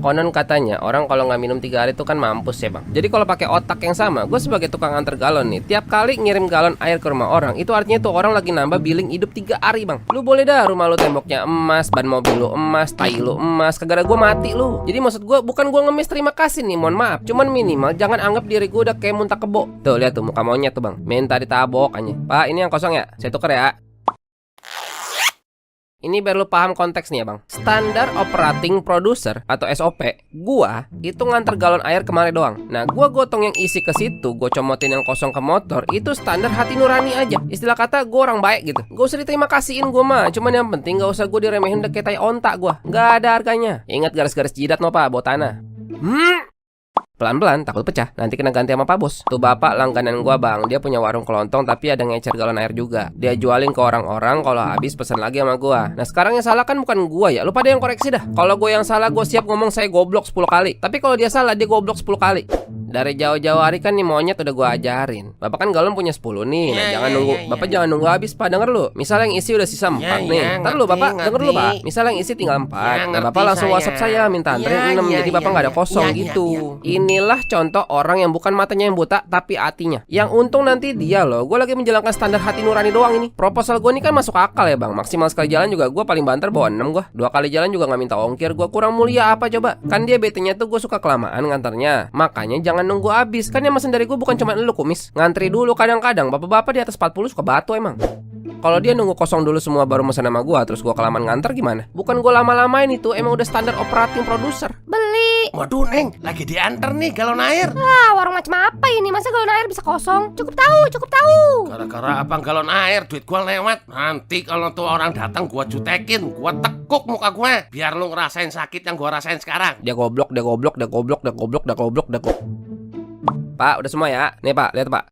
Konon katanya orang kalau nggak minum 3 hari itu kan mampus ya bang. Jadi kalau pakai otak yang sama, gue sebagai tukang antar galon nih, tiap kali ngirim galon air ke rumah orang, itu artinya tuh orang lagi nambah billing hidup 3 hari bang. Lu boleh dah rumah lu temboknya emas, ban mobil lu emas, tai lu emas, kagak ada gue mati lu. Jadi maksud gue bukan gue ngemis terima kasih nih, mohon maaf. Cuman minimal jangan anggap diri gue udah kayak muntah kebo. Tuh lihat tuh muka monyet tuh bang, minta ditabok aja. Pak ini yang kosong ya, saya tuker ya. Ini biar lu paham konteksnya bang. Standar Operating Producer atau SOP gua itu nganter galon air kemari doang. Nah gua gotong yang isi ke situ, gua comotin yang kosong ke motor. Itu standar hati nurani aja. Istilah kata gua orang baik gitu. Gak usah diterima kasihin gua mah. Cuman yang penting gak usah gua diremehin deket tai ontak gua. Gak ada harganya. Ingat garis-garis jidat no pak, bawa tanah. Pelan-pelan, takut pecah. Nanti kena ganti sama Pak Bos. Tuh bapak langganan gua bang. Dia punya warung kelontong tapi ada ngecer galon air juga. Dia jualin ke orang-orang, kalau habis pesan lagi sama gua. Nah sekarang yang salah kan bukan gua ya. Lu pada yang koreksi dah. Kalau gua yang salah, gua siap ngomong saya goblok 10 kali. Tapi kalau dia salah, dia goblok 10 kali. Dari jauh-jauh hari kan nih monyet udah gua ajarin. Bapak kan galon punya 10 nih. Nah, jangan nunggu. Bapak jangan nunggu habis Pak. Denger lu. Misal yang isi udah sisa 4 nih. Ntar lu Bapak denger lu Pak. Misal yang isi tinggal 4. Nah Bapak langsung WhatsApp saya minta anterin 6. Jadi Bapak nggak ada kosong gitu. Inilah contoh orang yang bukan matanya yang buta tapi hatinya. Yang untung nanti dia loh. Gue lagi menjalankan standar hati nurani doang ini. Proposal gue ini kan masuk akal ya bang. Maksimal sekali jalan juga gue paling banter bawa 6 gue. 2 kali jalan juga nggak minta ongkir. Gue kurang mulia apa coba? Kan dia betenya tuh gue suka kelamaan nganternya. Makanya jangan nunggu habis. Kan yang mesen dari gue bukan cuma lu kumis. Ngantri dulu kadang-kadang. Bapak-bapak di atas 40 suka batu emang. Kalau dia nunggu kosong dulu semua baru mesen sama gua, terus gua kelamaan nganter gimana? Bukan gua lama-lamain itu, emang udah standar operating producer. Beli. Waduh Neng, lagi diantar nih galon air. Warung macam apa ini? Masa galon air bisa kosong? Cukup tahu. Gara-gara abang galon air, duit gua lewat. Nanti kalau tuh orang datang gua jutekin, gua tekuk muka gua. Biar lu ngerasain sakit yang gua rasain sekarang. Dia goblok. Pak, udah semua ya? Nih Pak, lihat Pak.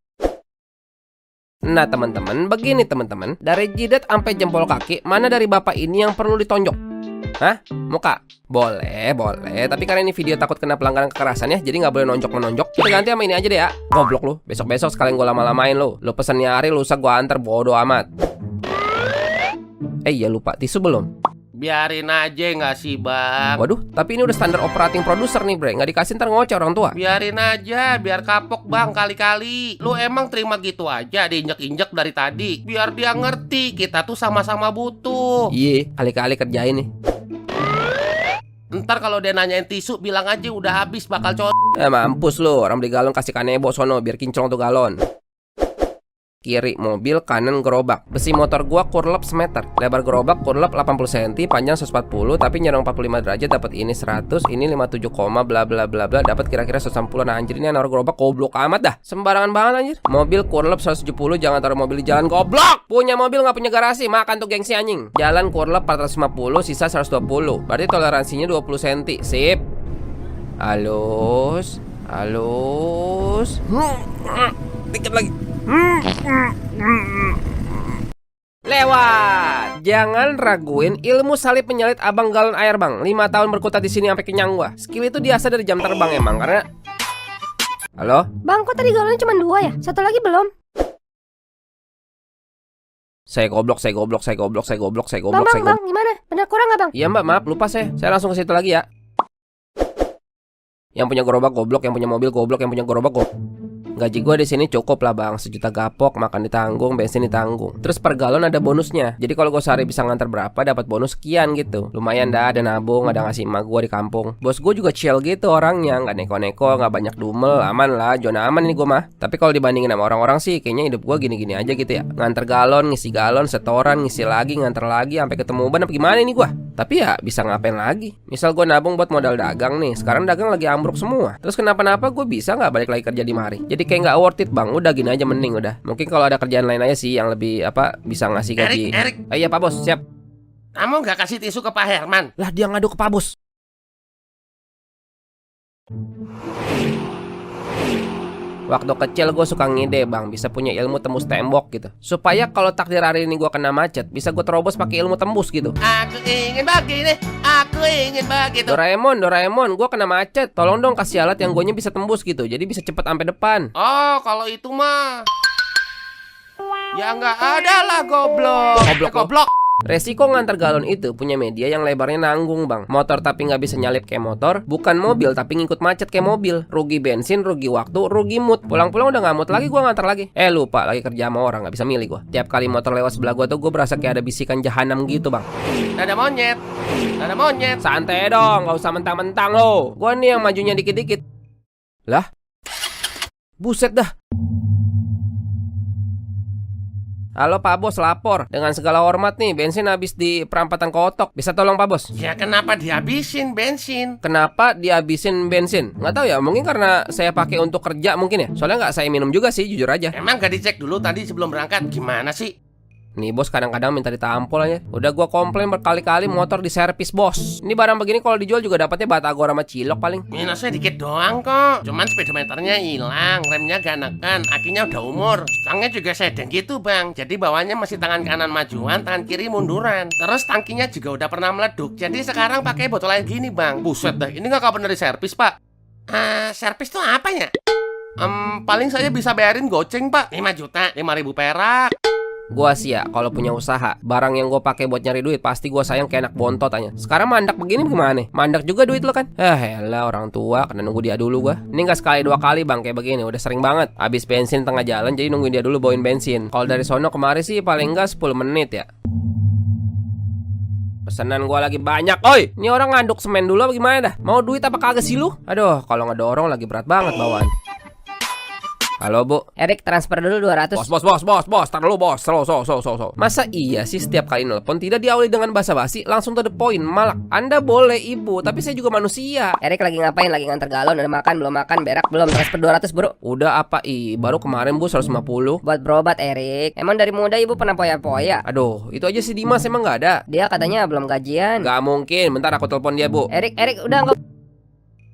Nah teman-teman, begini teman-teman. Dari jidat sampai jempol kaki, mana dari bapak ini yang perlu ditonjok? Hah? Muka? Boleh. Tapi karena ini video takut kena pelanggaran kekerasan ya, jadi nggak boleh nonjok-menonjok. Kita ganti sama ini aja deh ya. Goblok lu. Besok-besok sekalian gue lama-lamain lu. Lu pesen hari, lusa gue antar, bodo amat. Iya lupa, tisu belum? Biarin aja nggak sih bang? Waduh, tapi ini udah standar operating producer nih bre. Nggak dikasih ntar ngoceh orang tua. Biarin aja, biar kapok bang kali-kali. Lu emang terima gitu aja diinjek-injek dari tadi. Biar dia ngerti kita tuh sama-sama butuh. Iya, kali-kali kerjain nih. Ntar kalau dia nanyain tisu, bilang aja udah habis bakal Mampus lu, orang beli galon kasih kanebo sono biar kinclong tuh galon. Kiri mobil, kanan gerobak. Besi motor gua kurlep semeter. Lebar gerobak kurlep 80 cm, panjang 140, tapi nyerong 45 derajat, dapat ini 100, ini 57, bla bla bla bla, dapat kira-kira 160. Nah anjir ini naruh gerobak goblok amat dah. Sembarangan banget anjir. Mobil kurlep 170, jangan taruh mobil di jalan goblok. Punya mobil nggak punya garasi, makan tuh gengsi anjing. Jalan kurlep 450, sisa 120. Berarti toleransinya 20 cm. Sip. Halus. Dikit lagi. Lewat. Jangan raguin ilmu salib penyalit abang galon air bang. 5 tahun berkutat di sini sampai kenyang gua. Skill itu diasah dari jam terbang emang karena. Halo? Bang, kok tadi galonnya cuma 2 ya? Satu lagi belum? Saya goblok. Bang, gimana? Bener kurang nggak bang? Iya mbak, maaf lupa saya. Saya langsung ke situ lagi ya. Yang punya gerobak goblok, yang punya mobil goblok, yang punya gerobak goblok. Gaji gue di sini cukup lah bang, 1 juta gapok, makan ditanggung, bensin ditanggung. Terus per galon ada bonusnya. Jadi kalau gue sehari bisa nganter berapa, dapat bonus sekian gitu. Lumayan dah, ada nabung, ada ngasih emak gue di kampung. Bos gue juga chill gitu orangnya, nggak neko-neko, nggak banyak dumel, aman lah, zona aman ini gue mah. Tapi kalau dibandingin sama orang-orang sih, kayaknya hidup gue gini-gini aja gitu ya. Nganter galon, ngisi galon, setoran, ngisi lagi, nganter lagi, sampai ketemu ban apa gimana ini gue. Tapi ya bisa ngapain lagi. Misal gue nabung buat modal dagang nih, sekarang dagang lagi ambruk semua. Terus kenapa-napa gue bisa nggak balik lagi kerja di mari. Jadi kayak nggak worth it bang, udah gini aja mending udah. Mungkin kalau ada kerjaan lain aja sih yang lebih bisa ngasih gaji. Erik. Iya Pak Bos, siap. Kamu nggak kasih tisu ke Pak Herman? Lah dia ngadu ke Pak Bos. Waktu kecil gue suka ngide bang, bisa punya ilmu tembus tembok gitu. Supaya kalau takdir hari ini gue kena macet, bisa gue terobos pakai ilmu tembus gitu. Aku ingin begitu. Doraemon, gue kena macet. Tolong dong kasih alat yang gue bisa tembus gitu. Jadi bisa cepet sampai depan. Oh, kalau itu mah Ya nggak ada lah goblok. Goblok. Resiko ngantar galon itu punya media yang lebarnya nanggung bang. Motor tapi nggak bisa nyalip kayak motor. Bukan mobil tapi ngikut macet kayak mobil. Rugi bensin, rugi waktu, rugi mood. Pulang-pulang udah nggak mood lagi gua ngantar lagi. Lupa lagi kerja sama orang, nggak bisa milih gua. Tiap kali motor lewat sebelah gua tuh gua berasa kayak ada bisikan jahanam gitu bang. Ada monyet. Ada monyet. Santai dong, nggak usah mentang-mentang lo. Gua nih yang majunya dikit-dikit. Lah, buset dah. Halo Pak Bos, lapor. Dengan segala hormat nih, bensin habis di perampatan Kotok. Bisa tolong Pak Bos? Ya kenapa dihabisin bensin? Kenapa dihabisin bensin? Nggak tahu ya, mungkin karena saya pakai untuk kerja mungkin ya. Soalnya nggak saya minum juga sih, jujur aja. Emang gak dicek dulu tadi sebelum berangkat? Gimana sih? Nih bos kadang-kadang minta ditampol aja. Udah gua komplain berkali-kali motor diservis bos. Ini barang begini kalau dijual juga dapatnya batagor sama cilok paling. Minusnya dikit doang kok. Cuman speedometernya hilang, remnya gak neken, akinya udah umur. Stangnya juga sedang gitu bang. Jadi bawahnya masih tangan kanan majuan, tangan kiri munduran. Terus tangkinya juga udah pernah meleduk. Jadi sekarang pakai botol air gini bang. Buset dah, ini gak kapan dari servis pak? Servis tuh apa ya? Paling saya bisa bayarin goceng pak, 5 juta, 5.000 perak. Gua sih ya kalau punya usaha, barang yang gua pakai buat nyari duit pasti gua sayang kayak anak bontot aja. Sekarang mandak begini gimana? Mandak juga duit lo kan? Elah orang tua kena nunggu dia dulu gua. Ini nggak sekali dua kali bang kayak begini, udah sering banget. Habis bensin tengah jalan jadi nungguin dia dulu bawain bensin. Kalau dari sono kemari sih paling nggak 10 menit ya. Pesanan gua lagi banyak. Oi, ini orang ngaduk semen dulu apa gimana dah? Mau duit apa kagak sih lu? Aduh, kalau ngedorong lagi berat banget bawaan. Halo Bu. Erik transfer dulu 200. Bos, tar dulu bos. So. Masa iya sih setiap kali nelpon tidak diawali dengan basa-basi, langsung to the point, malak. Anda boleh ibu, tapi saya juga manusia. Erik lagi ngapain? Lagi nganter galon, udah makan, belum makan, berak, belum, transfer 200 bro. Udah apa baru kemarin Bu 150. Buat berobat Erik. Emang dari muda ibu pernah poya-poya? Aduh, itu aja si Dimas emang nggak ada. Dia katanya belum gajian. Nggak mungkin, bentar aku telepon dia Bu. Erik udah enggak.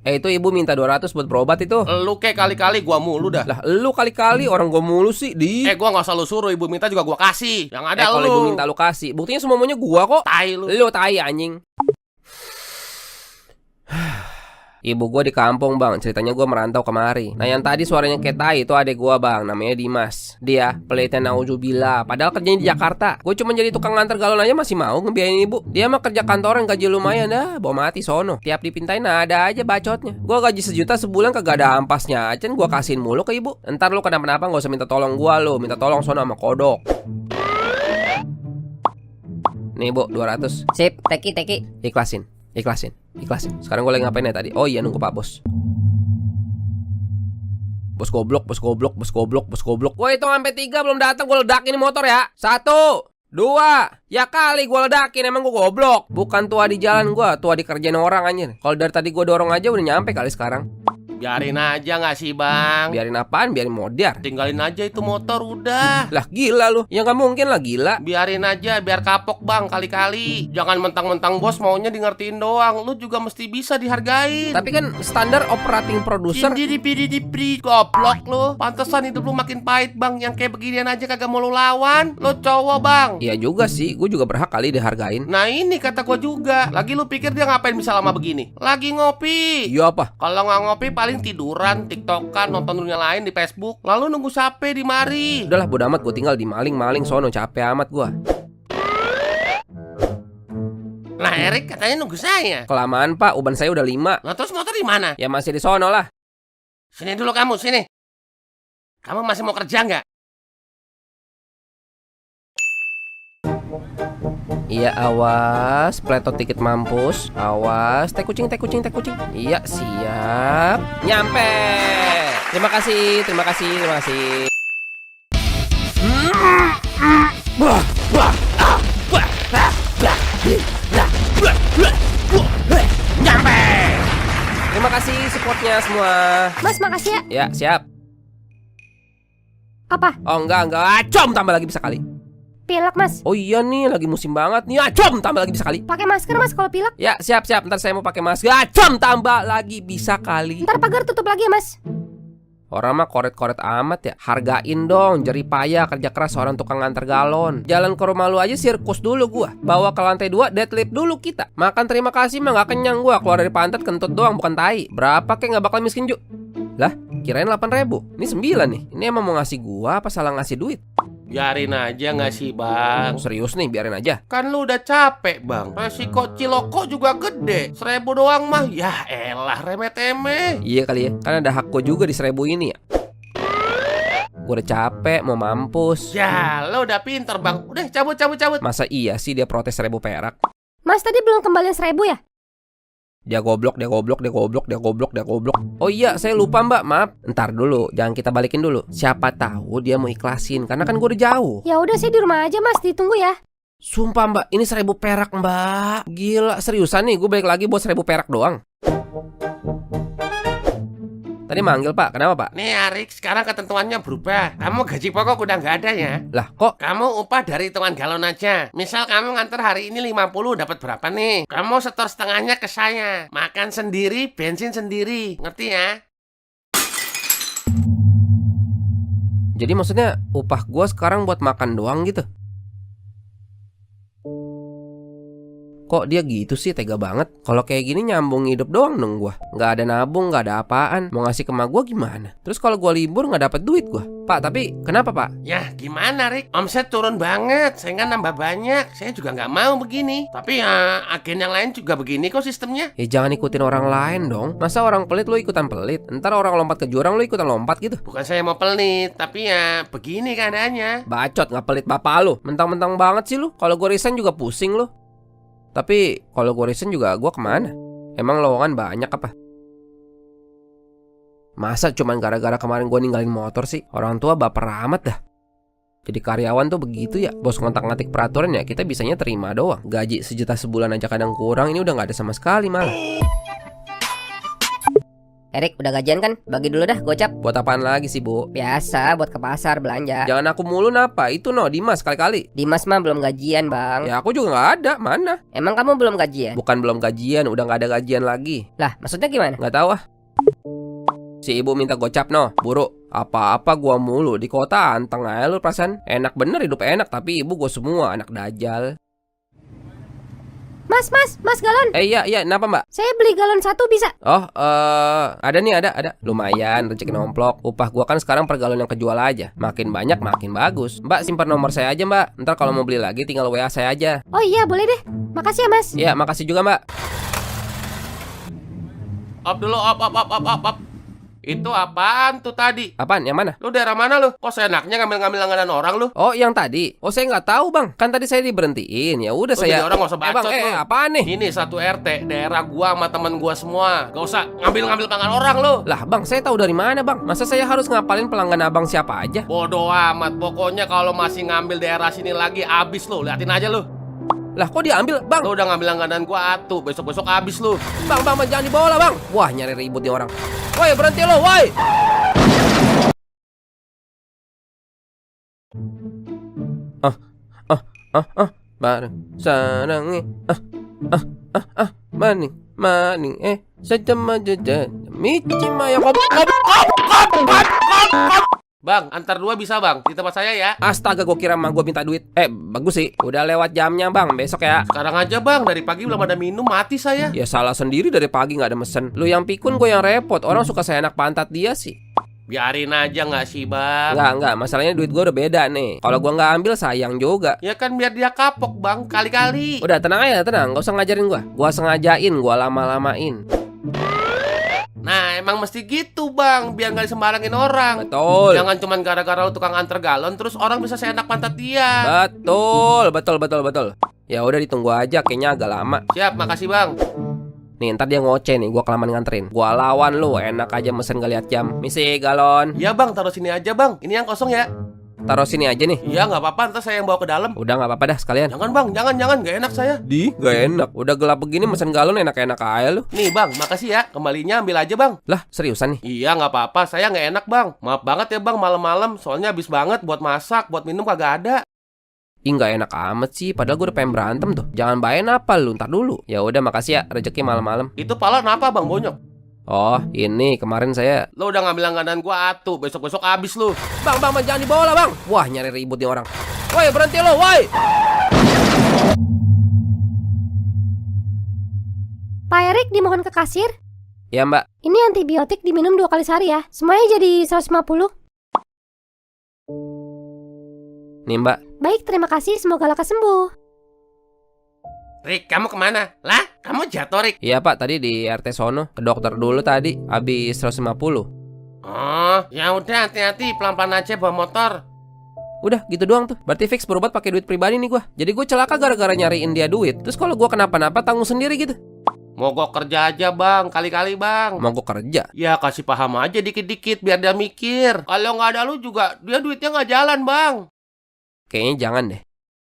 Itu ibu minta 200 buat berobat itu. Lu kayak kali-kali gua mulu dah. Lah lu kali-kali orang gua mulu sih di. Gua gak usah lu suruh, ibu minta juga gua kasih. Yang ada kalau lu. ibu minta lu kasih, buktinya semuanya gua kok. Tai lu. Lu tai anjing. Ibu gue di kampung bang, ceritanya gue merantau kemari. Nah yang tadi suaranya kayak tai itu adek gue bang, namanya Dimas. Dia pelitnya nauzubillah, padahal kerjanya di Jakarta. Gue cuma jadi tukang nganter galon aja masih mau ngebiayain ibu. Dia mah kerja kantoran gaji lumayan dah, bawa mati sono. Tiap dipintain ada aja bacotnya. Gue gaji 1 juta sebulan kagak ada ampasnya, aja gue kasihin mulu ke ibu. Ntar lu kenapa-napa gak usah minta tolong gue lu, minta tolong sono sama kodok. Nih bu, 200. Sip, teki. Ikhlasin. Sekarang gue lagi ngapain ya tadi? Oh iya nunggu Pak Bos. Bos goblok. Gue hitung sampai 3 belum datang, gue ledakin ini motor ya. 1, 2. Ya kali gue ledakin, emang gue goblok. Bukan tua di jalan gue, tua di kerjaan orang anjir. Kalau dari tadi gue dorong aja udah nyampe kali sekarang. Biarin aja gak sih bang? Biarin apaan? Biarin modar. Tinggalin aja itu motor udah. Lah gila lu. Ya gak mungkin lah gila. Biarin aja biar kapok bang kali-kali. Jangan mentang-mentang bos maunya di ngertiin doang. Lu juga mesti bisa dihargain. Tapi kan standar operating producer. Di goblok lu. Pantesan hidup lu makin pahit bang. Yang kayak beginian aja kagak mau lu lawan. Lu cowok bang. Iya juga sih. Gue juga berhak kali dihargain. Nah ini kata gue juga. Lagi lu pikir dia ngapain bisa lama begini? Lagi ngopi. Iya apa? Kalau nggak ngopi paling tiduran, tiktokan, nonton dunia lain di Facebook. Lalu nunggu sape di mari. Udahlah bodo amat, gue tinggal di maling sono, capek amat gue. Nah Erik katanya nunggu saya. Kelamaan pak, uban saya udah 5. Nah terus motor di mana? Ya masih di sono lah. Sini dulu kamu, sini. Kamu masih mau kerja nggak? Iya awas, pletot tiket mampus. Awas, teh kucing. Iya siap. Nyampe. Terima kasih. Nyampe. Terima kasih supportnya semua. Mas makasih ya. Ya siap. Apa? Oh enggak. Acom tambah lagi bisa kali. Pilek mas. Oh iya nih lagi musim banget nih. Acom tambah lagi bisa kali. Pakai masker mas kalau pilek. Ya siap. Ntar saya mau pakai masker. Acom tambah lagi bisa kali. Ntar pagar tutup lagi ya mas. Orang mah koret-koret amat ya. Hargain dong jerih payah kerja keras seorang tukang nganter galon. Jalan ke rumah lu aja sirkus dulu gua. Bawa ke lantai 2 deadlift dulu kita. Makan terima kasih mah gak kenyang gua. Keluar dari pantat kentut doang bukan tai. Berapa kek gak bakal miskin Ju? Lah kirain 8.000. Ini 9 nih. Ini emang mau ngasih gua apa salah ngasih duit? Biarin aja nggak sih bang? Serius nih, biarin aja. Kan lu udah capek bang. Resiko ciloko juga gede. 1.000 doang mah. Ya elah remeh-temeh. Iya kali ya, kan ada hak gue juga di 1.000 ini ya. Gue udah capek, mau mampus. Ya lo udah pinter bang. Udah cabut. Masa iya sih dia protes 1.000 perak? Mas tadi belum kembaliin 1.000 ya? Dia goblok. Oh iya, saya lupa mbak, maaf. Ntar dulu, jangan kita balikin dulu. Siapa tahu dia mau ikhlasin, karena kan gue udah jauh. Ya udah saya di rumah aja mas, ditunggu ya. Sumpah mbak, ini 1.000 perak mbak. Gila, seriusan nih, gue balik lagi buat 1.000 perak doang. Tadi manggil pak, kenapa pak? Nih Arik, sekarang ketentuannya berubah. Kamu gaji pokok udah nggak ada ya. Lah kok? Kamu upah dari hitungan galon aja. Misal kamu nganter hari ini 50, dapat berapa nih? Kamu setor setengahnya ke saya. Makan sendiri, bensin sendiri. Ngerti ya? Jadi maksudnya upah gue sekarang buat makan doang gitu? Kok dia gitu sih, tega banget. Kalau kayak gini nyambung hidup doang dong gue. Nggak ada nabung, nggak ada apaan. Mau ngasih ke emak gue gimana? Terus kalau gue libur nggak dapet duit gue. Pak, tapi kenapa pak? Ya gimana Rik? Omset turun banget, saya nggak nambah banyak. Saya juga nggak mau begini. Tapi ya agen yang lain juga begini kok sistemnya. Ya jangan ikutin orang lain dong. Masa orang pelit lu ikutan pelit? Ntar orang lompat ke jurang lu ikutan lompat gitu. Bukan saya mau pelit, tapi ya begini keadaannya. Bacot, nggak pelit bapak lu. Mentang-mentang banget sih lu. Kalau gue resign juga pusing lu. Tapi kalau gue resign juga gue kemana? Emang lowongan banyak apa? Masa cuman gara-gara kemarin gue ninggalin motor sih? Orang tua baper amat dah. Jadi karyawan tuh begitu ya. Bos ngontak-ngatik peraturan ya kita bisanya terima doang. Gaji 1 juta sebulan aja kadang kurang. Ini udah gak ada sama sekali malah. Erik, udah gajian kan? Bagi dulu dah, gocap. Buat apaan lagi sih bu? Biasa, buat ke pasar belanja. Jangan aku mulu napa. Itu no Dimas kali-kali. Dimas mah belum gajian, Bang. Ya aku juga gak ada. Mana? Emang kamu belum gajian? Bukan belum gajian. Udah gak ada gajian lagi. Lah, maksudnya gimana? Gak tahu ah. Si ibu minta gocap no. Buru, apa-apa gua mulu. Di kota anteng aja lu perasaan. Enak bener, hidup enak. Tapi ibu gua semua anak dajal. Mas galon. Iya, kenapa mbak? Saya beli galon 1 bisa? Oh, ada nih, ada. Lumayan, rezeki nomplok. Upah gua kan sekarang per galon yang kejual aja. Makin banyak, makin bagus. Mbak, simpan nomor saya aja mbak. Ntar kalau mau beli lagi tinggal WA saya aja. Oh iya boleh deh. Makasih ya mas. Iya, makasih juga mbak. Op dulu, op. Itu apaan tuh tadi? Apaan? Yang mana? Lu daerah mana lu? Kok seenaknya ngambil-ngambil langganan orang lu? Oh, yang tadi. Oh, saya nggak tahu bang. Kan tadi saya diberhentiin. Ya udah Lu saya. jadi orang nggak usah bacot bang, lu. apaan nih? Ini satu RT, daerah gua sama temen gua semua. Gak usah ngambil-ngambil tangan orang lu. Lah bang, saya tahu dari mana bang? Masa saya harus ngapalin pelanggan abang siapa aja? Bodoh amat. Pokoknya kalau masih ngambil daerah sini lagi abis lu. Liatin aja lu. Lah kok diambil bang? Lu udah ngambil langganan gua atuh. Besok-besok abis lu. Bang, jangan dibawa lah bang. Wah, nyari ribut nih orang. Woi, berhenti lo, woi. Bareng sarangi. Maning. Sejam aja mici maya kop. Bang, antar 2 bisa bang. Di tempat saya ya. Astaga, gue kira emang gue minta duit. Bagus sih. Udah lewat jamnya bang. Besok ya. Sekarang aja bang. Dari pagi belum ada minum. Mati saya. Ya salah sendiri, dari pagi nggak ada mesen. Lu yang pikun, gue yang repot. Orang suka seenak pantat dia sih. Biarin aja nggak sih bang? Nggak. Masalahnya duit gue udah beda nih. Kalau gue nggak ambil sayang juga. Ya kan biar dia kapok bang. Kali-kali. Udah tenang aja, tenang. Nggak usah ngajarin gue. Gue sengajain, gue lama-lamain. Nah emang mesti gitu bang. Biar nggak disembarangin orang. Betul. Jangan cuman gara-gara lu tukang antar galon. Terus orang bisa seenak pantat dia. Betul. Ya udah ditunggu aja. Kayaknya agak lama. Siap, makasih bang. Nih ntar dia ngoceh nih, gua kelamaan nganterin. Gua lawan lu, enak aja mesen gak liat jam. Misi galon. Iya bang, taruh sini aja bang. Ini yang kosong ya. Taruh sini aja nih. Iya nggak apa-apa, ntar saya yang bawa ke dalam. Udah nggak apa-apa dah sekalian. Jangan bang, jangan, gak enak saya. Gak enak. Udah gelap begini mesen galon enak-enak aja lu. Nih bang, makasih ya. Kembalinya ambil aja bang. Lah seriusan nih? Iya nggak apa-apa, saya nggak enak bang. Maaf banget ya bang, malam-malam. Soalnya habis banget buat masak, buat minum kagak ada. Ih nggak enak amat sih. Padahal gue udah pengen berantem tuh. Jangan bayain apa lu, ntar dulu. Ya udah makasih ya, rezeki malam-malam. Itu pala kenapa bang bonyok? Oh ini kemarin saya. Lo udah ngambil langganan gua atuh. Besok-besok abis lu. Bang, jangan dibawa lah bang. Wah nyari ribut nih orang. Woi berhenti lo, woi. Pak Erik dimohon ke kasir. Ya mbak. Ini antibiotik diminum 2 kali sehari ya. Semuanya jadi 150. Nih mbak. Baik, terima kasih. Semoga lekas sembuh. Rik, kamu kemana? Lah, kamu jatuh, Rik. Iya pak, tadi di RT sono. Ke dokter dulu tadi, habis 150. Oh, ya udah hati-hati, pelan-pelan aja bawa motor. Udah gitu doang tuh. Berarti fix berobat pakai duit pribadi nih gua. Jadi gue celaka gara-gara nyariin dia duit. Terus kalau gua kenapa-napa tanggung sendiri gitu. Mogok kerja aja, Bang. Kali-kali, Bang. Mau gue kerja. Ya, kasih paham aja dikit-dikit biar dia mikir. Kalau nggak ada lu juga, dia duitnya nggak jalan, Bang. Kayaknya jangan deh.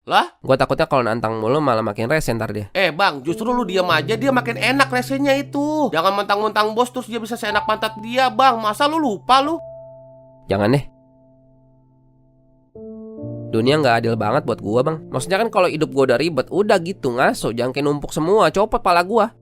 Lah? Gue takutnya kalau nantang mulu malah makin rese ntar dia. Bang, justru lu diam aja, dia makin enak resenya itu. Jangan mentang-mentang bos terus dia bisa seenak pantat dia, Bang. Masa lu lupa lu? Jangan deh. Dunia nggak adil banget buat gua bang. Maksudnya kan kalau hidup gua udah ribet, udah gitu ngaso, jangan kayak numpuk semua, copot pala gua.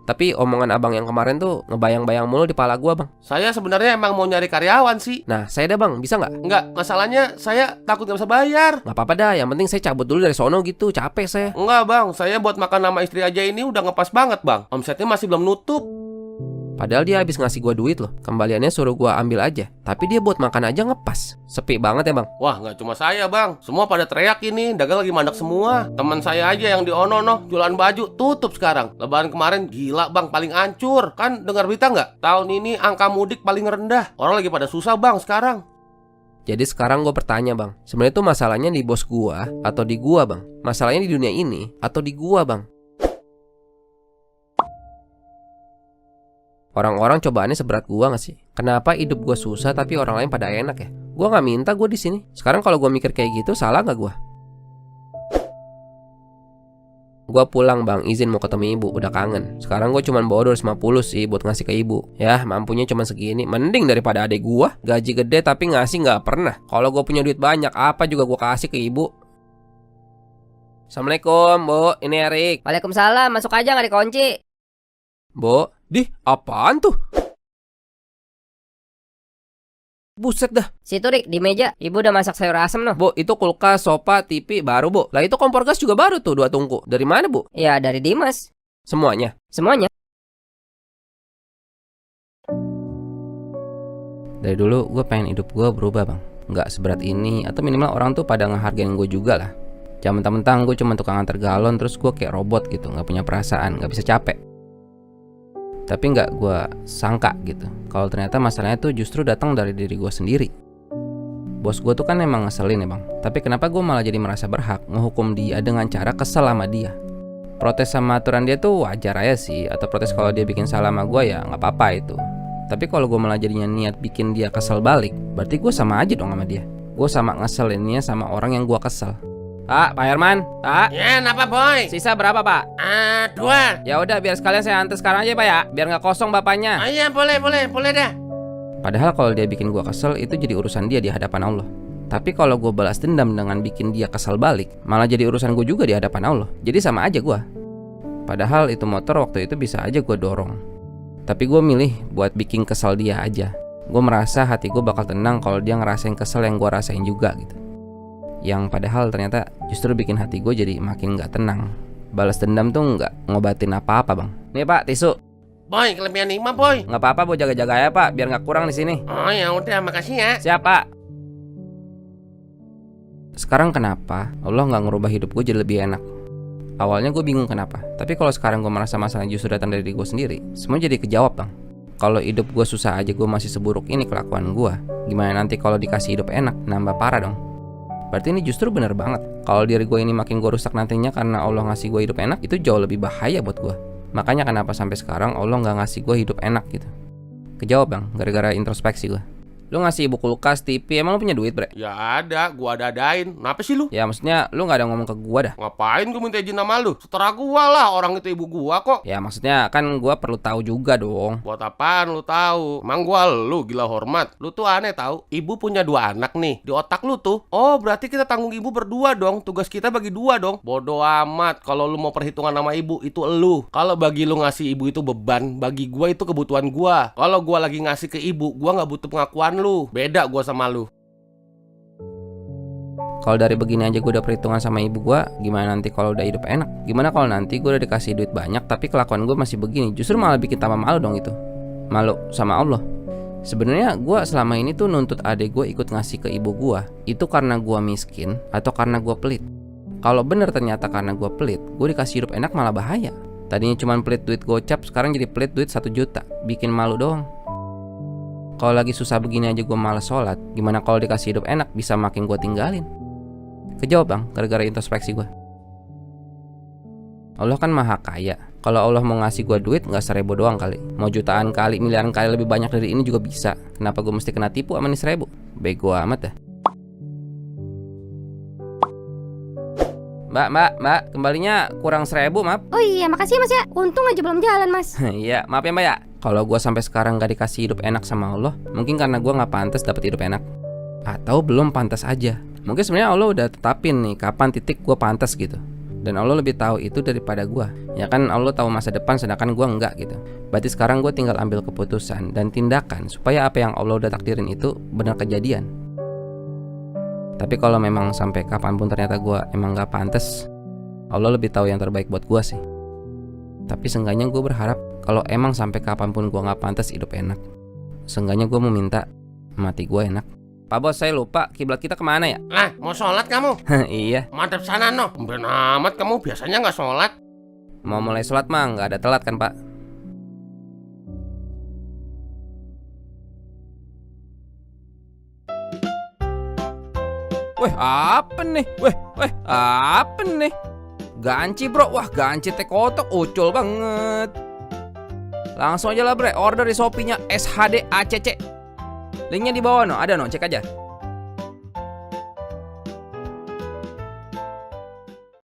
Tapi omongan abang yang kemarin tuh ngebayang-bayang mulu di pala gua bang. Saya sebenarnya emang mau nyari karyawan sih. Nah saya dah bang, bisa nggak? Enggak, masalahnya saya takut nggak bisa bayar. Nggak apa-apa dah, yang penting saya cabut dulu dari sono gitu, capek saya. Enggak bang, saya buat makan sama istri aja ini udah ngepas banget bang. Omsetnya masih belum nutup. Padahal dia habis ngasih gua duit loh. Kembaliannya suruh gua ambil aja. Tapi dia buat makan aja ngepas. Sepi banget ya bang. Wah nggak cuma saya bang, semua pada teriak ini, dagang lagi mandek semua. Teman saya aja yang di Ono noh, jualan baju tutup sekarang. Lebaran kemarin gila bang, paling hancur. Kan dengar berita nggak? Tahun ini angka mudik paling rendah. Orang lagi pada susah bang sekarang. Jadi sekarang gue bertanya bang, sebenarnya tuh masalahnya di bos gua atau di gua bang? Masalahnya di dunia ini atau di gua bang? Orang-orang cobaannya seberat gua gak sih? Kenapa hidup gua susah tapi orang lain pada enak ya? Gua gak minta gua di sini. Sekarang kalau gua mikir kayak gitu, salah gak gua? Gua pulang bang, izin mau ketemu ibu, udah kangen. Sekarang gua cuma bawa 250 sih buat ngasih ke ibu. Ya mampunya cuma segini, mending daripada adek gua gaji gede tapi ngasih gak pernah. Kalau gua punya duit banyak, apa juga gua kasih ke ibu. Assalamualaikum bu, ini Erik. Waalaikumsalam, masuk aja nggak dikunci. Bu, apaan tuh? Buset dah. Situ Rik, di meja. Ibu udah masak sayur asem noh. Bu, itu kulkas, sofa, TV baru bu. Lah itu kompor gas juga baru tuh 2 tungku. Dari mana bu? Ya dari Dimas. Semuanya. Semuanya. Dari dulu gue pengen hidup gue berubah bang. Nggak seberat ini. Atau minimal orang tuh pada ngehargain gue juga lah. Jangan mentang-mentang gue cuma tukang antar galon terus gue kayak robot gitu. Nggak punya perasaan, nggak bisa capek. Tapi nggak gue sangka gitu kalau ternyata masalahnya tuh justru datang dari diri gue sendiri. Bos gue tuh kan emang ngeselin ya bang. Tapi kenapa gue malah jadi merasa berhak ngehukum dia dengan cara kesel sama dia. Protes sama aturan dia tuh wajar aja sih. Atau protes kalau dia bikin salah sama gue ya nggak apa-apa itu. Tapi kalau gue malah jadinya niat bikin dia kesel balik, berarti gue sama aja dong sama dia. Gue sama ngeselinnya sama orang yang gue kesel. Pak Herman, Pak. Ya, kenapa boy? Sisa berapa pak? 2. Ya udah biar sekalian saya antar sekarang aja pak ya, biar nggak kosong bapaknya. Oh iya, boleh dah. Padahal kalau dia bikin gua kesel itu jadi urusan dia di hadapan Allah. Tapi kalau gua balas dendam dengan bikin dia kesel balik, malah jadi urusan gua juga di hadapan Allah. Jadi sama aja gua. Padahal itu motor waktu itu bisa aja gua dorong. Tapi gua milih buat bikin kesel dia aja. Gua merasa hati gua bakal tenang kalau dia ngerasain kesel yang gua rasain juga gitu. Yang padahal ternyata justru bikin hati gue jadi makin gak tenang. Balas dendam tuh gak ngobatin apa-apa bang. Nih pak, tisu. Boy, kelebihan 5 boy. Gak apa-apa, bu jaga-jaga ya pak, biar gak kurang di sini. Oh ya udah, makasih ya. Siap pak. Sekarang kenapa Allah gak ngerubah hidup gue jadi lebih enak? Awalnya gue bingung kenapa. Tapi kalau sekarang gue merasa masalahnya justru datang dari gue sendiri, semua jadi kejawab bang. Kalau hidup gue susah aja gue masih seburuk ini kelakuan gue, gimana nanti kalau dikasih hidup enak, nambah parah dong. Berarti ini justru bener banget. Kalau diri gue ini makin gue rusak nantinya karena Allah ngasih gue hidup enak, itu jauh lebih bahaya buat gue. Makanya kenapa sampai sekarang Allah gak ngasih gue hidup enak gitu. Kejawab bang, gara-gara introspeksi gue. Lu ngasih ibu kulkas, TV, emang lu punya duit bre? Ya ada, gua ada-adain. Kenapa sih lu? Ya maksudnya lu gak ada ngomong ke gua dah. Ngapain gua minta izin sama lu? Setara gua lah, orang itu ibu gua kok. Ya maksudnya kan gua perlu tahu juga dong. Buat apaan lu tahu? Emang gua lu gila hormat. Lu tuh aneh tahu. Ibu punya 2 anak nih. Di otak lu tuh, oh berarti kita tanggung ibu berdua dong. Tugas kita bagi 2 dong. Bodoh amat. Kalau lu mau perhitungan sama ibu itu elu. Kalau bagi lu ngasih ibu itu beban, bagi gua itu kebutuhan gua. Kalau gua lagi ngasih ke ibu, gua nggak butuh pengakuan lu. Beda gua sama lu. Kalau dari begini aja gue udah perhitungan sama ibu gue, gimana nanti kalau udah hidup enak? Gimana kalau nanti gue udah dikasih duit banyak tapi kelakuan gue masih begini? Justru malah bikin tambah malu dong itu. Malu sama Allah. Sebenarnya gue selama ini tuh nuntut adek gue ikut ngasih ke ibu gue itu karena gue miskin atau karena gue pelit. Kalau bener ternyata karena gue pelit, gue dikasih hidup enak malah bahaya. Tadinya cuma pelit duit gocap, sekarang jadi pelit duit 1 juta. Bikin malu doang. Kalau lagi susah begini aja gue malas sholat, gimana kalau dikasih hidup enak bisa makin gue tinggalin? Kejawab bang, gara-gara introspeksi gue. Allah kan maha kaya. Kalau Allah mau ngasih gue duit gak 1.000 doang kali, mau jutaan kali, miliaran kali lebih banyak dari ini juga bisa. Kenapa gue mesti kena tipu sama nih 1.000? Bego amat dah. Mbak, kembalinya kurang 1.000 maaf. Oh iya, makasih ya mas ya. Untung aja belum jalan mas. Iya, maaf ya mbak ya. Kalau gue sampai sekarang gak dikasih hidup enak sama Allah, mungkin karena gue gak pantas dapet hidup enak. Atau belum pantas aja. Mungkin sebenarnya Allah udah tetapin nih kapan titik gue pantas gitu. Dan Allah lebih tahu itu daripada gue. Ya kan Allah tahu masa depan sedangkan gue enggak gitu. Berarti sekarang gue tinggal ambil keputusan dan tindakan supaya apa yang Allah udah takdirin itu benar kejadian. Tapi kalau memang sampai kapanpun ternyata gue emang gak pantas, Allah lebih tahu yang terbaik buat gue sih. Tapi seenggaknya gue berharap kalau emang sampai kapanpun gue gak pantas hidup enak, seenggaknya gue mau minta mati gue enak. Pak bos, saya lupa kiblat kita kemana ya? Lah, mau sholat kamu? Iya, Madep sana no. Ben amat kamu biasanya nggak sholat. mau mulai sholat mah gak ada telat kan pak? Weh, apa nih? Weh, apa nih? Ganci bro, wah ganci teh kotok, ucul banget. Langsung aja lah bre, order di Shopee-nya SHD ACC. Linknya di bawah no, ada no, cek aja.